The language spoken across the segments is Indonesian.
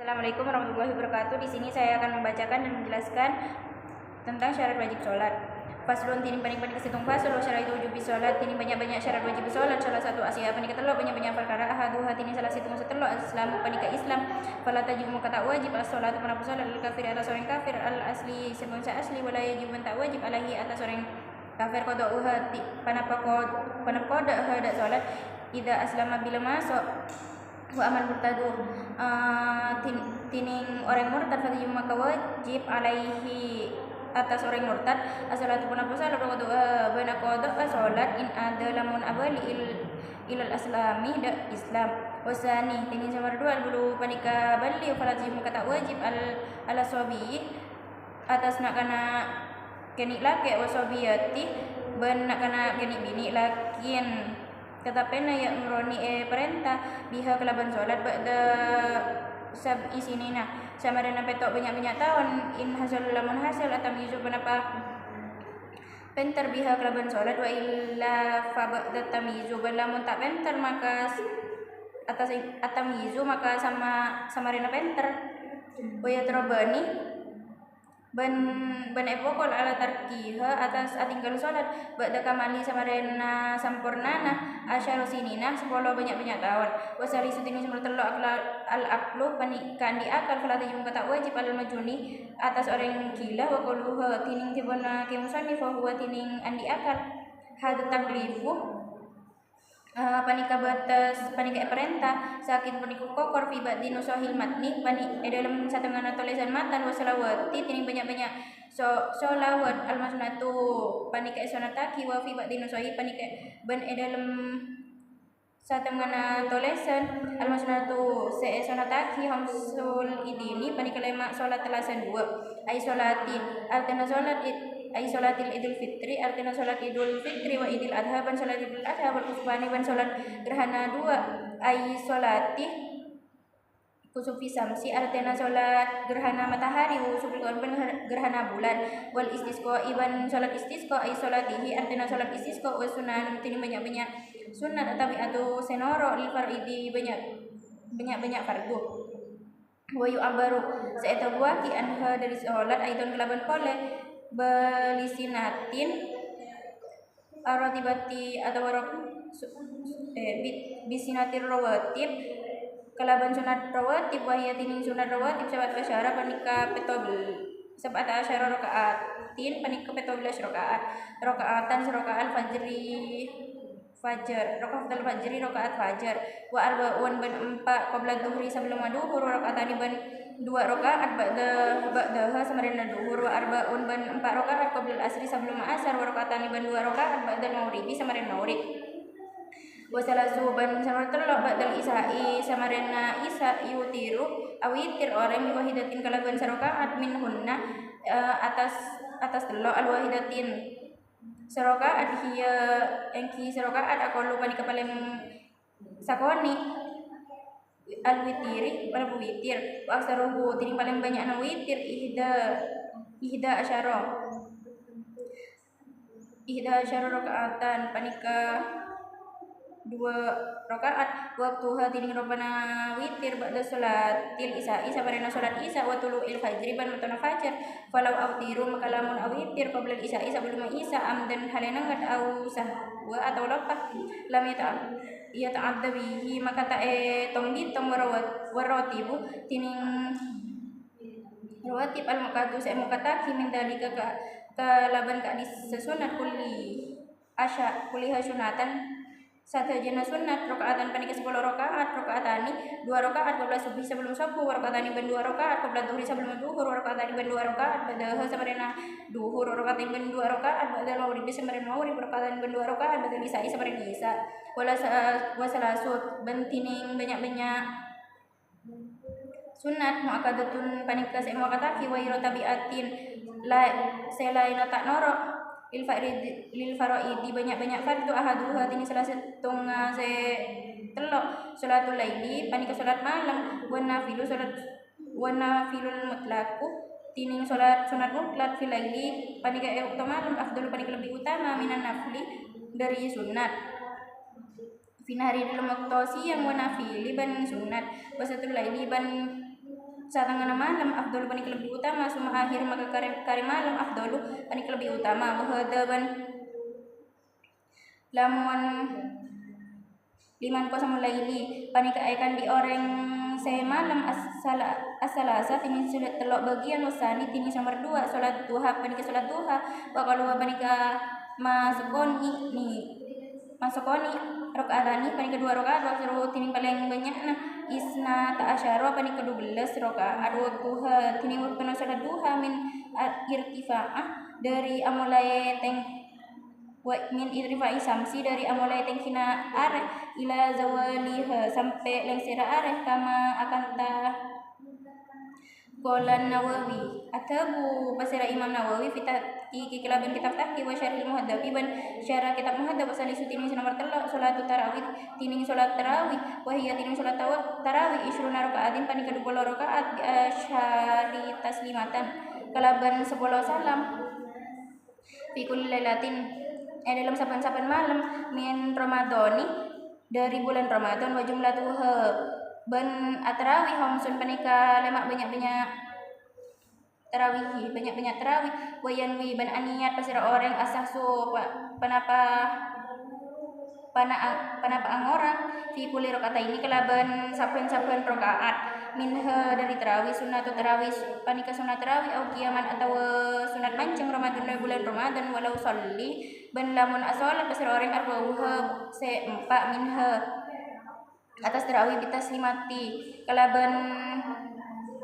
Assalamualaikum warahmatullahi wabarakatuh. Di sini saya akan membacakan dan menjelaskan tentang syarat wajib sholat. Faslun tining panik-panik kesitung fasal syarat itu wujub sholat. Tining banyak-banyak syarat wajib sholat. Salah satu asia panik ketelo banyak-banyak perkara ahaduha tining salah satu setelo Islam panik Islam. Fala tajibu kata wajib as-sholatu mana sholat al kafir atas orang kafir al asli sebelum asli wala yajib tak wajib alaihi atas orang kafir qada'uha panapa hada sholat idza aslama bila masuk wa amal murtadu tining orang murtad fatihi maka wajib alaihi atas orang murtad as-salatu pun apa salat bana qada salat in ada lamun abali ilal aslami da islam wasani tining nomor 2 bulu panika bali fatihi maka tak wajib ala sabi atas nak kana kenik laki wasabiyati ben nak kana kenik bini lakin tetapi ya meroni perintah biha kelaban solat ba'da sab isinina sama dengan petok banyak-banyak tahun in hasil lamun hasil atam yuzu penapa penter biha kelaban solat wa illa fa ba'da tamyizu lamun tak penter maka atas atam yuzu maka sama rena penter wa ya terobani ban epokol ala tarkiha atas atinggal solat ba'da kamali samarena sampurnana asyara sinina 10 banyak-banyak tahun wasali sutini semua telo al aqlu panikan di akal fala tajum kata wajib al majuni atas orang gila wa quluha tining tibana kemusani fa huwa tining andi akal hadu taklifu panika batas panika perintah sakit paniku kokor fi ba'di nusahil matni pani dalam satengah tulisan matan wasalawati tining banyak-banyak solawat almasnatu panika sunataki wa fi ba'di nusahi panika ban dalam satengah tulisan almasnatu sunataki hamsul idini panika lema salat telasan 2 ay salati artinya salat ay sholatil idul fitri artinya sholat idul fitri wa idul adha ban sholat idul adha wal kusbani ban sholat gerhana 2 ay sholati kusufi samsi artinya sholat gerhana matahari wa kusufi ban gerhana bulan wal istisqa iban sholat istisqa ay sholatihi artinya sholat istisqa wa sunan tini banyak-banyak sunat tabi'atu senoro li faridi banyak fardu wa yu'abaru saeta buaki anha dari sholat aidon kelaban pole belisinatin arotibati atau bisinatir rawatib kelaban sunat rawatib wahya tining sunat rawatib sabat asyara panika petobel sabat asyara rakaatin panika petobelas rakaatan rakaat rakaat fajar wa arba'un ban 4 qabla dhuhri sebelum duhur rakaatani ban 2 rakaat ba'daha samarena duhur wa arba'un ban 4 rakaat qabla asri sebelum asar wa rakaatani ban 2 rakaat ba'da maghribi samarena maghrib wa salasu ban samar telok ba'dal isai samarena isa yutiru awitir orang wahidatin kalaban sarakaat minhunna atas telok al wahidatin sarakaat hiya engki sarakaat aqallu panika palem sakoni al witiri wala witir wa aksaruhu tining paling banyak na witir ihda asyara rakaatan panika 2 rakaat waktuha tining robana witir ba'da salatil isya'i sabarena salat isya wa tulu'il fajri ban matana fajar falau awtiru maka lamun awitir qabla isya'i sebelum isya amdan halena ngat au sahwa atau lapah lam ta'adda bihi maka ta tong ditom waratibu tining rawatib al muqaddu sa muqataki min dalika ka laban ka disesunat kulli sunatan satajana sunat rakaatan panika 10 rakaat rakaatani 2 rakaat qabla subuh sebelum subuh rakaatani ban 2 rakaat qabla dhuhri sebelum dhuhur rakaatani ban 2 rakaat ba'da samarena dhuhur rakaatani ban 2 rakaat ba'da maghrib samarena maghrib rakaatani ban 2 rakaat ba'da isya samarena isya wala wasalasut bantining banyak-banyak sunat muakkadatun panika sa muakkataki wa ira tabiatin la selain tak norok lil faraidi banyak-banyak fardu ahaduha tini salah setong se telok salatul laili panika salat malam wa nafilul mutlaku tining salat sunat mutlak fil laili panika utama malam afdalu panika lebih utama minan nafli dari sunat finari dalam waktu siang wa nafili ban sunat wasatul laili ban satengah malam afdalu panik lebih utama, suma akhir maka kari malam afdalu panik lebih utama. Wahadaban lamun liman kosamul laili panika ekan di orang semalam as-salasa tini sudah telok bagian wasani tini nomor 2 salat duha panika salat duha wa kalau panika masukoni rakaatani panika 2 rakaat wa seru tini paling banyakna isna ta'asyara panika 12 rakaat wa duha tini waktu salat duha min irtifa'ah dari amulai wa min idrifai samsi dari amulai tengkina areh ila zawaliha sampai lengsira areh kama akan Qala Nawawi atabu pasira Imam Nawawi fi tahqiqi kilaban kitab tahqiq wa syarhil muhaddabi ban syarah kitab muhaddab asali sutini nomor 3 salatu tarawih tining salat tarawih wa hiya tining salat tarawih isruna rakaatin panika 20 rakaat bi asyari taslimatan kalaban 10 salam fi kulli lailatin dalam saban-saban malam min Ramadhani dari bulan Ramadan wa jumlatuha ban atarawih hamsun panika lemak banyak-banyak tarawih wa yanwi ban aniat pasira orang asahsu panapa ang orang fi kulli rakaataini kelaban saben-saben rakaat minha dari tarawih sunnatu tarawih panika sunat tarawih au qiyaman atau sunat mancing Ramadan bulan Ramadan walau sholli ban lamun asolat pasira orang arba'uha se-4 minha atas tarawih bitaslimati kalaban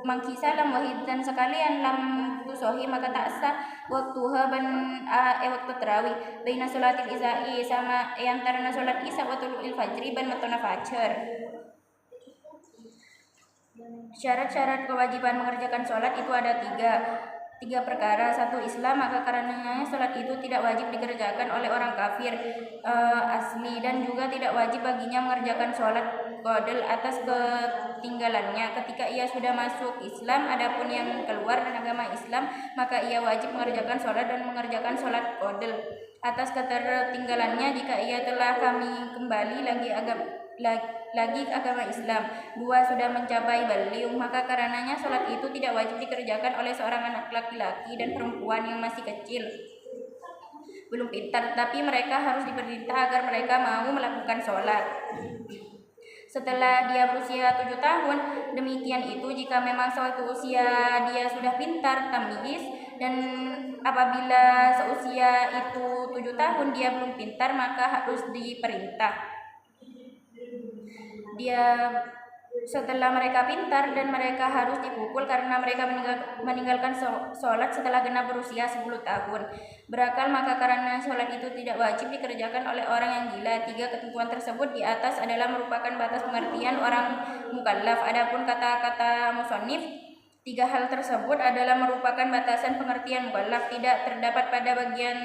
mangki salam wahidan sekalian lam tusohi maka tak sah waktuha ban waktu tarawih baina salatil isya'i sama antara salat isya wa tulu'il fajri ban matuna fajar. Syarat-syarat kewajiban mengerjakan sholat itu ada tiga perkara. Satu, Islam, maka karenanya sholat itu tidak wajib dikerjakan oleh orang kafir asli dan juga tidak wajib baginya mengerjakan sholat qadal atas ketinggalannya ketika ia sudah masuk Islam. Adapun yang keluar dari agama Islam maka ia wajib mengerjakan sholat dan mengerjakan sholat qadal atas ketertinggalannya jika ia telah kembali lagi agama Islam. 2, sudah mencapai baliugh, maka karenanya sholat itu tidak wajib dikerjakan oleh seorang anak laki-laki dan perempuan yang masih kecil belum pintar, tapi mereka harus diperintah agar mereka mau melakukan sholat setelah dia berusia 7 tahun. Demikian itu jika memang suatu usia dia sudah pintar tamyiz, dan apabila seusia itu 7 tahun dia belum pintar maka harus diperintah dia setelah mereka pintar, dan mereka harus dipukul karena mereka meninggalkan sholat setelah genap berusia 10 tahun berakal, maka karena sholat itu tidak wajib dikerjakan oleh orang yang gila. 3, ketentuan tersebut di atas adalah merupakan batas pengertian orang mukallaf. Adapun kata-kata musannif, 3 hal tersebut adalah merupakan batasan pengertian mukallaf, tidak terdapat pada bagian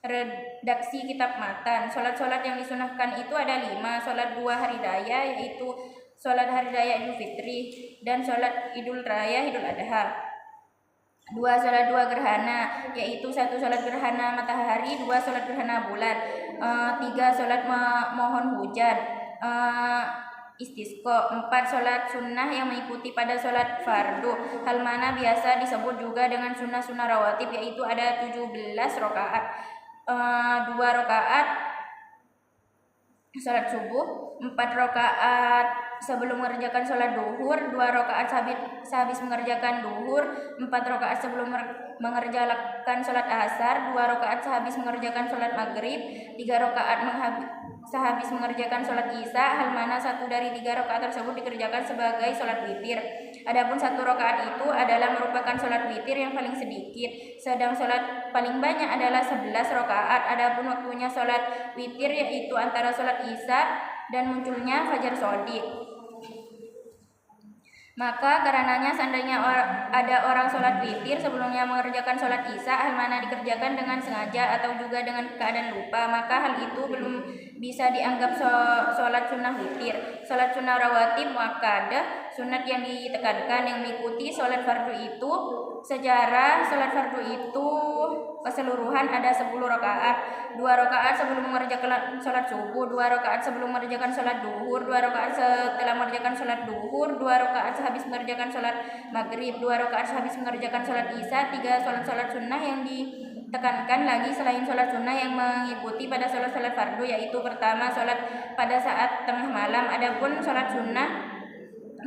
redaksi kitab matan. Sholat-sholat yang disunahkan itu ada 5. Sholat 2 hari raya, yaitu sholat hari raya Idul Fitri dan sholat Idul Raya Idul Adha. 2, sholat 2 gerhana, yaitu 1 sholat gerhana matahari, 2 sholat gerhana bulan, 3 sholat mohon hujan istisqa, 4 sholat sunnah yang mengikuti pada sholat fardu, hal mana biasa disebut juga dengan sunnah-sunnah rawatib, yaitu ada 17 rakaat. 2 rakaat sholat subuh, 4 rakaat sebelum mengerjakan sholat duhur, 2 rakaat sehabis mengerjakan duhur, 4 rakaat sebelum mengerjakan sholat asar, 2 rakaat sehabis mengerjakan sholat maghrib, 3 rakaat sehabis mengerjakan sholat isya, hal mana 1 dari 3 rakaat tersebut dikerjakan sebagai sholat witir. Adapun 1 rakaat itu adalah merupakan sholat witir yang paling sedikit, sedang sholat paling banyak adalah 11 rakaat. Adapun waktunya sholat witir yaitu antara sholat isya dan munculnya fajar shadiq. Maka karenanya seandainya ada orang sholat witir sebelumnya mengerjakan sholat isya, hal mana dikerjakan dengan sengaja atau juga dengan keadaan lupa, maka hal itu belum bisa dianggap sholat sunnah witir. Sholat sunnah rawatib muakkadah, sunat yang ditekankan yang mengikuti sholat fardu itu. Sejarah sholat fardu itu keseluruhan ada 10 rakaat, 2 rakaat sebelum mengerjakan sholat subuh, 2 rakaat sebelum mengerjakan sholat duhur, 2 rakaat setelah mengerjakan sholat duhur, 2 rakaat sehabis mengerjakan sholat maghrib, 2 rakaat sehabis mengerjakan sholat isya, 3 sholat sunnah yang ditekankan lagi selain sholat sunnah yang mengikuti pada sholat fardu, yaitu pertama sholat pada saat tengah malam. Adapun sholat sunnah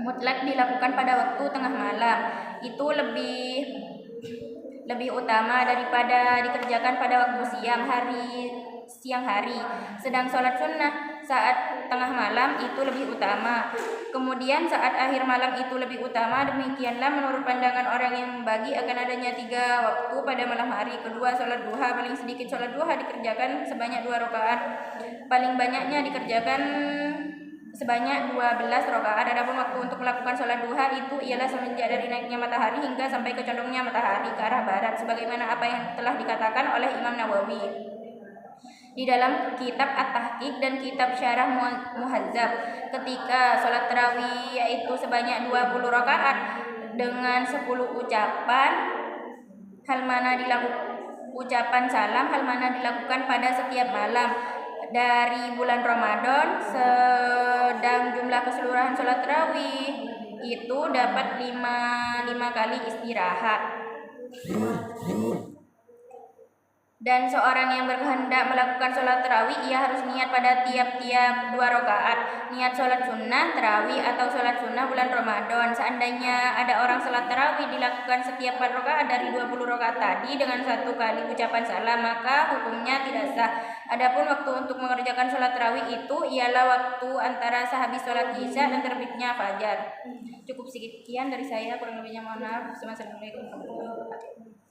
mutlak dilakukan pada waktu tengah malam itu lebih utama daripada dikerjakan pada waktu siang hari. Sedang sholat sunnah saat tengah malam itu lebih utama. Kemudian saat akhir malam itu lebih utama. Demikianlah menurut pandangan orang yang membagi akan adanya 3 waktu pada malam hari. Kedua, sholat duha. Paling sedikit sholat duha dikerjakan sebanyak 2 rakaat. Paling banyaknya dikerjakan sebanyak 12 rakaat. Adapun waktu untuk melakukan sholat duha itu ialah semenjak dari naiknya matahari hingga sampai ke condongnya matahari ke arah barat, sebagaimana apa yang telah dikatakan oleh Imam Nawawi di dalam kitab At-Tahqiq dan kitab Syarah Muhazzab. Ketika sholat tarawih yaitu sebanyak 20 rakaat dengan 10 ucapan, hal mana dilakukan ucapan salam, hal mana dilakukan pada setiap malam dari bulan Ramadan. Sedang jumlah keseluruhan sholat tarawih itu dapat 5 kali istirahat. Dan seorang yang berkehendak melakukan sholat tarawih, ia harus niat pada tiap-tiap 2 rakaat, niat sholat sunnah tarawih atau sholat sunnah bulan Ramadan. Seandainya ada orang sholat tarawih dilakukan setiap 4 rakaat dari 20 rakaat tadi dengan 1 kali ucapan salam, maka hukumnya tidak sah. Adapun waktu untuk mengerjakan sholat tarawih itu ialah waktu antara sehabis sholat isya dan terbitnya fajar. Cukup sekian dari saya, kurang lebihnya mohon maaf. Assalamualaikum warahmatullahi wabarakatuh.